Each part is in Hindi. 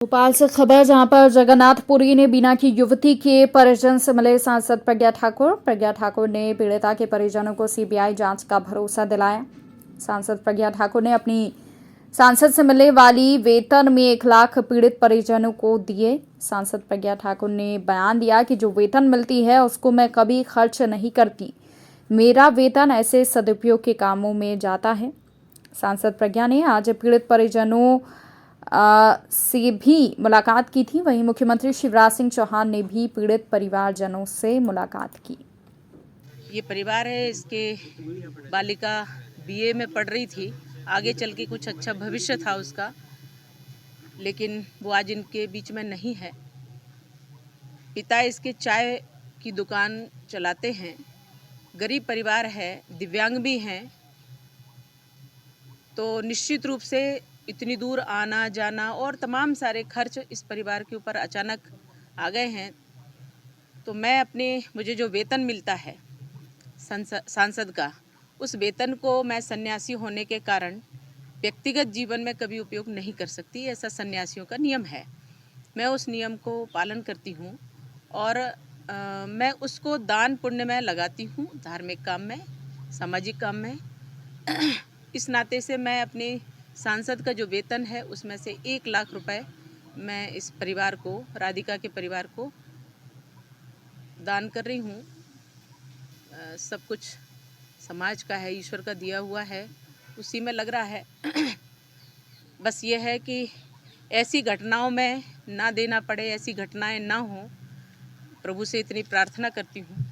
भोपाल से खबर जहां पर जगन्नाथपुरी ने बीना की युवती के परिजन से मिले सांसद प्रज्ञा ठाकुर ने पीड़िता के परिजनों को सीबीआई जांच का भरोसा दिलाया। सांसद प्रज्ञा ठाकुर ने अपनी सांसद से मिलने वाली वेतन में 1 लाख पीड़ित परिजनों को दिए। सांसद प्रज्ञा ठाकुर ने बयान दिया कि जो वेतन मिलती है उसको मैं कभी खर्च नहीं करती, मेरा वेतन ऐसे सदुपयोग के कामों में जाता है। सांसद प्रज्ञा ने आज पीड़ित परिजनों से भी मुलाकात की थी। वहीं मुख्यमंत्री शिवराज सिंह चौहान ने भी पीड़ित परिवारजनों से मुलाकात की। ये परिवार है, इसके बालिका बीए में पढ़ रही थी, आगे चल के कुछ अच्छा भविष्य था उसका, लेकिन वो आज इनके बीच में नहीं है। पिता इसके चाय की दुकान चलाते हैं, गरीब परिवार है, दिव्यांग भी हैं, तो निश्चित रूप से इतनी दूर आना जाना और तमाम सारे खर्च इस परिवार के ऊपर अचानक आ गए हैं। तो मैं मुझे जो वेतन मिलता है सांसद का, उस वेतन को मैं सन्यासी होने के कारण व्यक्तिगत जीवन में कभी उपयोग नहीं कर सकती। ऐसा सन्यासियों का नियम है। मैं उस नियम को पालन करती हूँ और मैं उसको दान पुण्य में लगाती हूँ, धार्मिक काम में, सामाजिक काम में। इस नाते से मैं अपने सांसद का जो वेतन है उसमें से 1 लाख रुपए मैं इस परिवार को, राधिका के परिवार को दान कर रही हूँ। सब कुछ समाज का है, ईश्वर का दिया हुआ है, उसी में लग रहा है। बस ये है कि ऐसी घटनाओं में ना देना पड़े, ऐसी घटनाएं ना हो, प्रभु से इतनी प्रार्थना करती हूँ।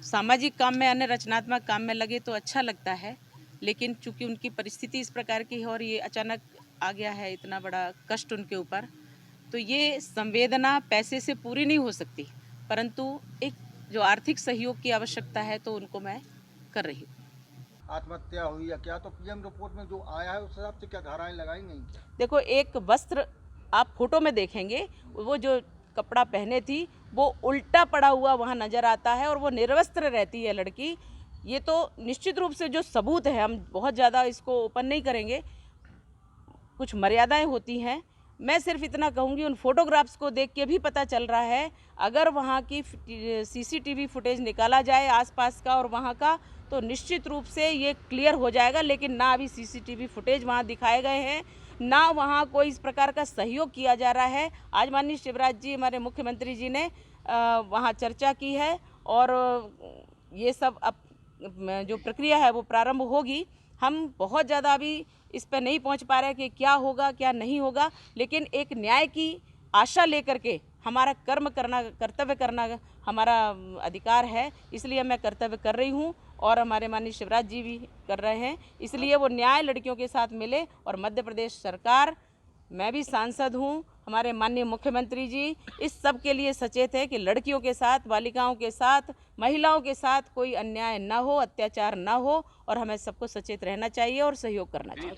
सामाजिक काम में, अन्य रचनात्मक काम में लगे तो अच्छा लगता है, लेकिन चूंकि उनकी परिस्थिति इस प्रकार की है और ये अचानक आ गया है इतना बड़ा कष्ट उनके ऊपर, तो ये संवेदना पैसे से पूरी नहीं हो सकती, परंतु एक जो आर्थिक सहयोग की आवश्यकता है तो उनको मैं कर रही हूँ। आत्महत्या हुई या क्या, तो पीएम रिपोर्ट में जो आया है उस हिसाब से क्या धाराएं लगाई गई क्या? देखो, एक वस्त्र आप फोटो में देखेंगे, वो जो कपड़ा पहने थी वो उल्टा पड़ा हुआ वहाँ नजर आता है और वो निर्वस्त्र रहती है लड़की। ये तो निश्चित रूप से जो सबूत है, हम बहुत ज़्यादा इसको ओपन नहीं करेंगे, कुछ मर्यादाएं होती हैं। मैं सिर्फ इतना कहूँगी, उन फोटोग्राफ्स को देख के भी पता चल रहा है, अगर वहाँ की सीसीटीवी फुटेज निकाला जाए आसपास का और वहाँ का, तो निश्चित रूप से ये क्लियर हो जाएगा। लेकिन ना अभी सीसीटीवी फुटेज वहाँ दिखाए गए हैं, ना वहाँ कोई इस प्रकार का सहयोग किया जा रहा है। आज माननीय शिवराज जी, हमारे मुख्यमंत्री जी ने वहाँ चर्चा की है और ये सब अब जो प्रक्रिया है वो प्रारंभ होगी। हम बहुत ज़्यादा अभी इस पर नहीं पहुंच पा रहे कि क्या होगा क्या नहीं होगा, लेकिन एक न्याय की आशा लेकर के हमारा कर्तव्य करना हमारा अधिकार है, इसलिए मैं कर्तव्य कर रही हूं और हमारे माननीय शिवराज जी भी कर रहे हैं। इसलिए वो न्याय लड़कियों के साथ मिले और मध्य प्रदेश सरकार, मैं भी सांसद हूं, हमारे माननीय मुख्यमंत्री जी इस सब के लिए सचेत है कि लड़कियों के साथ, बालिकाओं के साथ, महिलाओं के साथ कोई अन्याय ना हो, अत्याचार ना हो, और हमें सबको सचेत रहना चाहिए और सहयोग करना चाहिए।